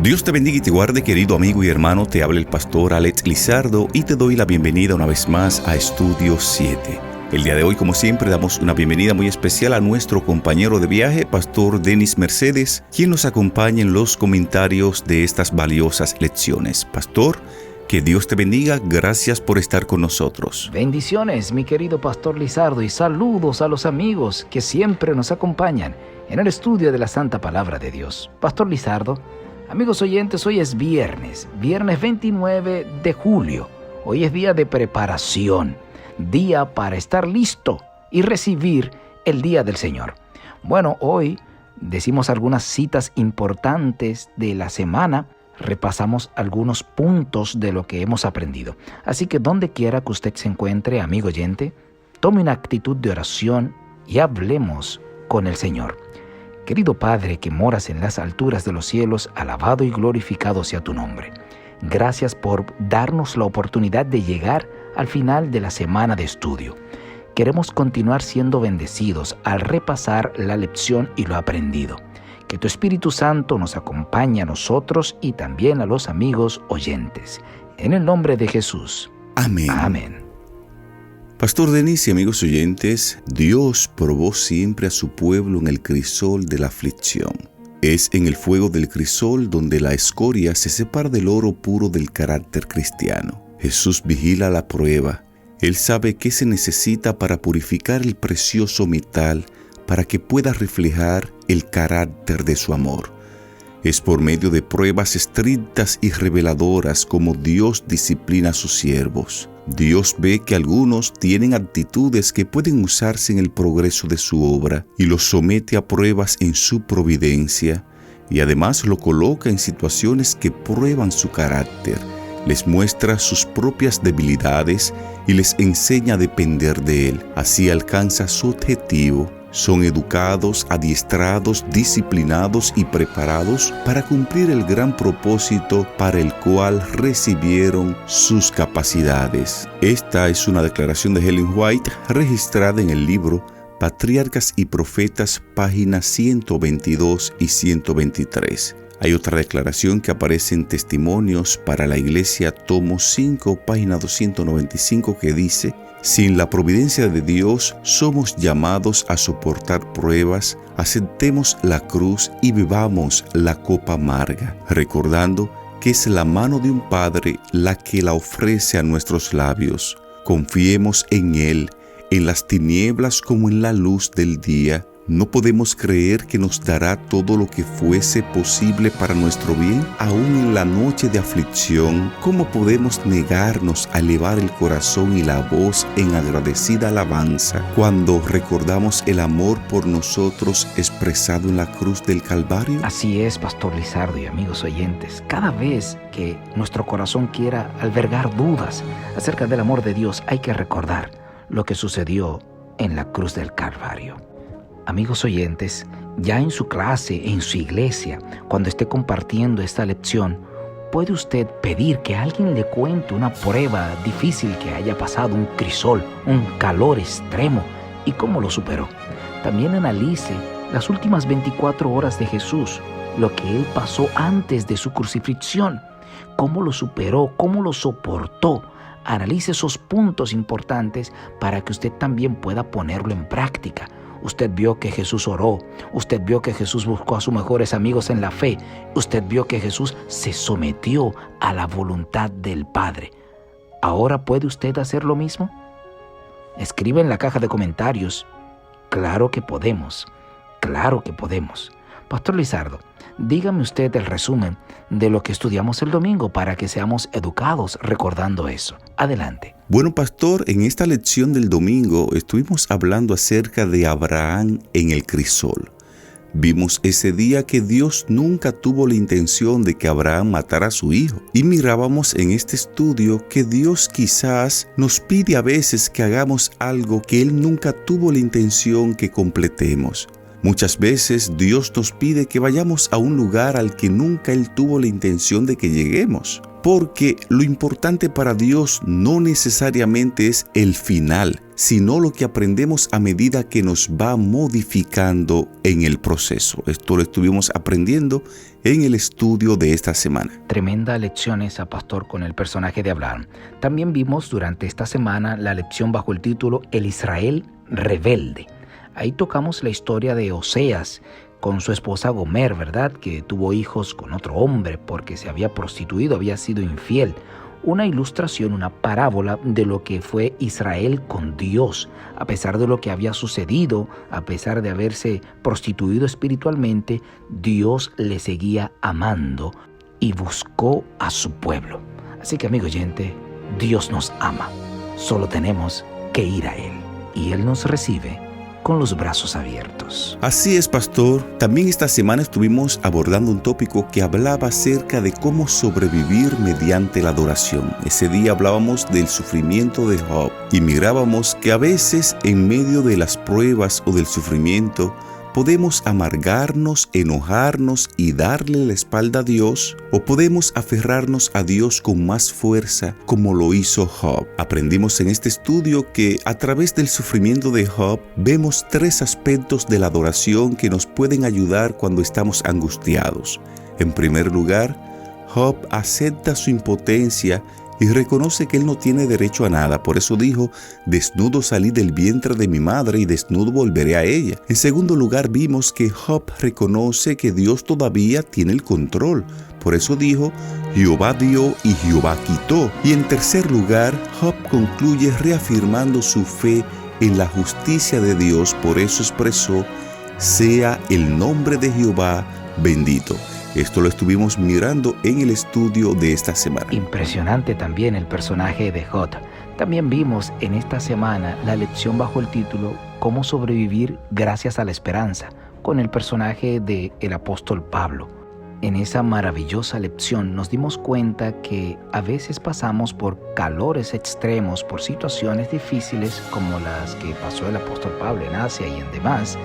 Dios te bendiga y te guarde, querido amigo y hermano. Te habla el pastor Alex Lizardo y te doy la bienvenida una vez más a Estudio 7. El día de hoy, como siempre, damos una bienvenida muy especial a nuestro compañero de viaje, Pastor Denis Mercedes, quien nos acompaña en los comentarios de estas valiosas lecciones. Pastor, que Dios te bendiga. Gracias por estar con nosotros. Bendiciones, mi querido Pastor Lizardo, y saludos a los amigos que siempre nos acompañan en el estudio de la Santa Palabra de Dios. Pastor Lizardo, amigos oyentes, hoy es viernes 29 de julio. Hoy es día de preparación, día para estar listo y recibir el día del Señor. Bueno, hoy decimos algunas citas importantes de la semana, repasamos algunos puntos de lo que hemos aprendido. Así que donde quiera que usted se encuentre, amigo oyente, tome una actitud de oración y hablemos con el Señor. Querido Padre que moras en las alturas de los cielos, alabado y glorificado sea tu nombre. Gracias por darnos la oportunidad de llegar al final de la semana de estudio. Queremos continuar siendo bendecidos al repasar la lección y lo aprendido. Que tu Espíritu Santo nos acompañe a nosotros y también a los amigos oyentes. En el nombre de Jesús. Amén. Amén. Pastor Denis y amigos oyentes, Dios probó siempre a su pueblo en el crisol de la aflicción. Es en el fuego del crisol donde la escoria se separa del oro puro del carácter cristiano. Jesús vigila la prueba. Él sabe qué se necesita para purificar el precioso metal para que pueda reflejar el carácter de su amor. Es por medio de pruebas estrictas y reveladoras como Dios disciplina a sus siervos. Dios ve que algunos tienen actitudes que pueden usarse en el progreso de su obra y los somete a pruebas en su providencia, y además lo coloca en situaciones que prueban su carácter, les muestra sus propias debilidades y les enseña a depender de Él. Así alcanza su objetivo. Son educados, adiestrados, disciplinados y preparados para cumplir el gran propósito para el cual recibieron sus capacidades. Esta es una declaración de Ellen White registrada en el libro Patriarcas y Profetas, páginas 122 y 123. Hay otra declaración que aparece en Testimonios para la Iglesia, tomo 5, página 295, que dice: sin la providencia de Dios somos llamados a soportar pruebas, aceptemos la cruz y bebamos la copa amarga, recordando que es la mano de un Padre la que la ofrece a nuestros labios. Confiemos en Él, en las tinieblas como en la luz del día. ¿No podemos creer que nos dará todo lo que fuese posible para nuestro bien, aún en la noche de aflicción? ¿Cómo podemos negarnos a elevar el corazón y la voz en agradecida alabanza cuando recordamos el amor por nosotros expresado en la cruz del Calvario? Así es, Pastor Lizardo y amigos oyentes. Cada vez que nuestro corazón quiera albergar dudas acerca del amor de Dios, hay que recordar lo que sucedió en la cruz del Calvario. Amigos oyentes, ya en su clase, en su iglesia, cuando esté compartiendo esta lección, puede usted pedir que alguien le cuente una prueba difícil que haya pasado, un crisol, un calor extremo, y cómo lo superó. También analice las últimas 24 horas de Jesús, lo que Él pasó antes de su crucifixión, cómo lo superó, cómo lo soportó. Analice esos puntos importantes para que usted también pueda ponerlo en práctica. Usted vio que Jesús oró, usted vio que Jesús buscó a sus mejores amigos en la fe, usted vio que Jesús se sometió a la voluntad del Padre. ¿Ahora puede usted hacer lo mismo? Escribe en la caja de comentarios. Claro que podemos, claro que podemos. Pastor Lizardo, dígame usted el resumen de lo que estudiamos el domingo para que seamos educados recordando eso. Adelante. Bueno, pastor, en esta lección del domingo estuvimos hablando acerca de Abraham en el crisol. Vimos ese día que Dios nunca tuvo la intención de que Abraham matara a su hijo. Y mirábamos en este estudio que Dios quizás nos pide a veces que hagamos algo que Él nunca tuvo la intención que completemos. Muchas veces Dios nos pide que vayamos a un lugar al que nunca Él tuvo la intención de que lleguemos. porque lo importante para Dios no necesariamente es el final, sino lo que aprendemos a medida que nos va modificando en el proceso. Esto lo estuvimos aprendiendo en el estudio de esta semana. Tremenda lección esa, pastor, con el personaje de Abraham. También vimos durante esta semana la lección bajo el título El Israel rebelde. Ahí tocamos la historia de Oseas con su esposa Gomer, ¿verdad? Que tuvo hijos con otro hombre porque se había prostituido, había sido infiel. Una ilustración, una parábola de lo que fue Israel con Dios. A pesar de lo que había sucedido, a pesar de haberse prostituido espiritualmente, Dios le seguía amando y buscó a su pueblo. Así que, amigo oyente, Dios nos ama. Solo tenemos que ir a Él y Él nos recibe con los brazos abiertos. Así es, pastor. También esta semana estuvimos abordando un tópico que hablaba acerca de cómo sobrevivir mediante la adoración. Ese día hablábamos del sufrimiento de Job y mirábamos que a veces en medio de las pruebas o del sufrimiento podemos amargarnos, enojarnos y darle la espalda a Dios, o podemos aferrarnos a Dios con más fuerza como lo hizo Job. Aprendimos en este estudio que a través del sufrimiento de Job vemos 3 aspectos de la adoración que nos pueden ayudar cuando estamos angustiados. En primer lugar, Job acepta su impotencia y reconoce que él no tiene derecho a nada. Por eso dijo: desnudo salí del vientre de mi madre y desnudo volveré a ella. En segundo lugar, vimos que Job reconoce que Dios todavía tiene el control. Por eso dijo: Jehová dio y Jehová quitó. Y en tercer lugar, Job concluye reafirmando su fe en la justicia de Dios. Por eso expresó: sea el nombre de Jehová bendito. Esto lo estuvimos mirando en el estudio de esta semana. Impresionante también el personaje de Job. También vimos en esta semana la lección bajo el título Cómo sobrevivir gracias a la esperanza, con el personaje del apóstol Pablo. En esa maravillosa lección nos dimos cuenta que a veces pasamos por calores extremos, por situaciones difíciles como las que pasó el apóstol Pablo en Asia y en demás.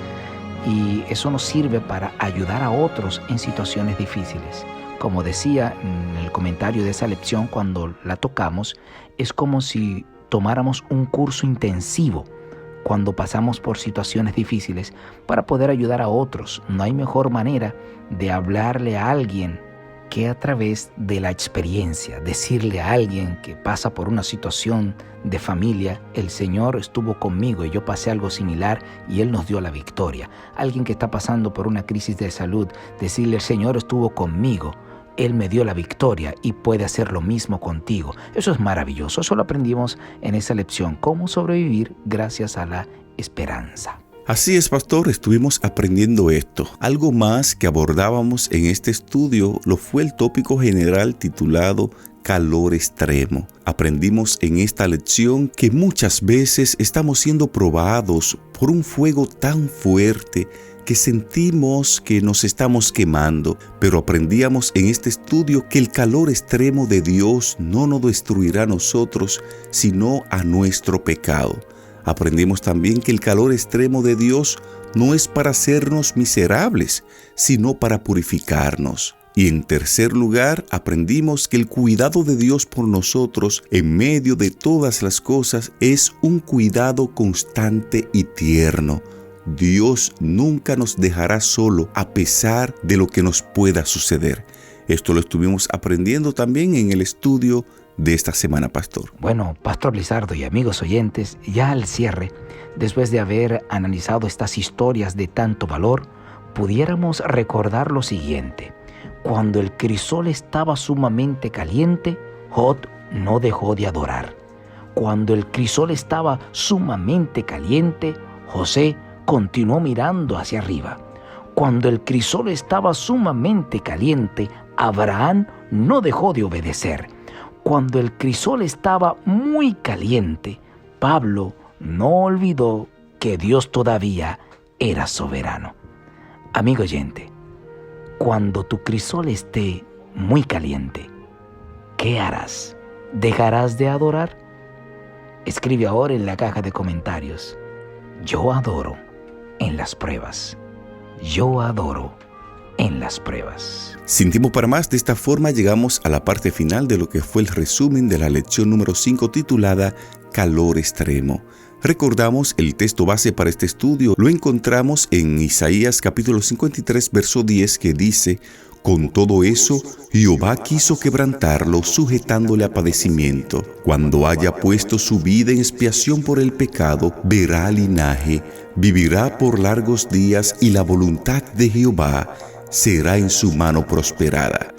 Y eso nos sirve para ayudar a otros en situaciones difíciles. Como decía en el comentario de esa lección cuando la tocamos, es como si tomáramos un curso intensivo cuando pasamos por situaciones difíciles para poder ayudar a otros. No hay mejor manera de hablarle a alguien que a través de la experiencia, decirle a alguien que pasa por una situación de familia: el Señor estuvo conmigo y yo pasé algo similar y Él nos dio la victoria. Alguien que está pasando por una crisis de salud, decirle: el Señor estuvo conmigo, Él me dio la victoria y puede hacer lo mismo contigo. Eso es maravilloso. Eso lo aprendimos en esa lección, cómo sobrevivir gracias a la esperanza. Así es, pastor, estuvimos aprendiendo esto. Algo más que abordábamos en este estudio lo fue el tópico general titulado calor extremo. Aprendimos en esta lección que muchas veces estamos siendo probados por un fuego tan fuerte que sentimos que nos estamos quemando, pero aprendíamos en este estudio que el calor extremo de Dios no nos destruirá a nosotros, sino a nuestro pecado. Aprendimos también que el calor extremo de Dios no es para hacernos miserables, sino para purificarnos. Y en tercer lugar, aprendimos que el cuidado de Dios por nosotros en medio de todas las cosas es un cuidado constante y tierno. Dios nunca nos dejará solo a pesar de lo que nos pueda suceder. Esto lo estuvimos aprendiendo también en el estudio de esta semana, pastor. Bueno, Pastor Lizardo y amigos oyentes, ya al cierre, después de haber analizado estas historias de tanto valor, pudiéramos recordar lo siguiente. Cuando el crisol estaba sumamente caliente, Job no dejó de adorar. Cuando el crisol estaba sumamente caliente, José continuó mirando hacia arriba. Cuando el crisol estaba sumamente caliente, Abraham no dejó de obedecer. Cuando el crisol estaba muy caliente, Pablo no olvidó que Dios todavía era soberano. Amigo oyente, cuando tu crisol esté muy caliente, ¿qué harás? ¿Dejarás de adorar? Escribe ahora en la caja de comentarios: yo adoro en las pruebas. Yo adoro en las pruebas. Sin tiempo para más, de esta forma llegamos a la parte final de lo que fue el resumen de la lección número 5 titulada Calor extremo. Recordamos el texto base para este estudio, lo encontramos en Isaías capítulo 53, verso 10, que dice: con todo eso, Jehová quiso quebrantarlo, sujetándole a padecimiento. Cuando haya puesto su vida en expiación por el pecado, verá linaje, vivirá por largos días, y la voluntad de Jehová será en su mano prosperada.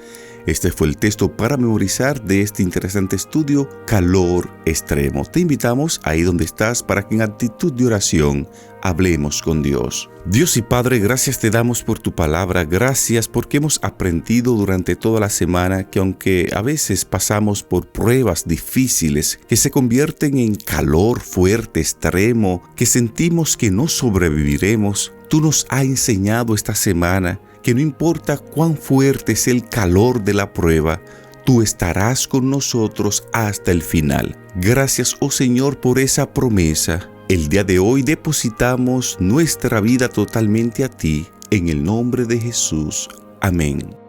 Este fue el texto para memorizar de este interesante estudio, Calor extremo. Te invitamos ahí donde estás para que en actitud de oración hablemos con Dios. Dios y Padre, gracias te damos por tu palabra. Gracias porque hemos aprendido durante toda la semana que aunque a veces pasamos por pruebas difíciles que se convierten en calor fuerte, extremo, que sentimos que no sobreviviremos, tú nos has enseñado esta semana que no importa cuán fuerte es el calor de la prueba, tú estarás con nosotros hasta el final. Gracias, oh Señor, por esa promesa. El día de hoy depositamos nuestra vida totalmente a ti, en el nombre de Jesús. Amén.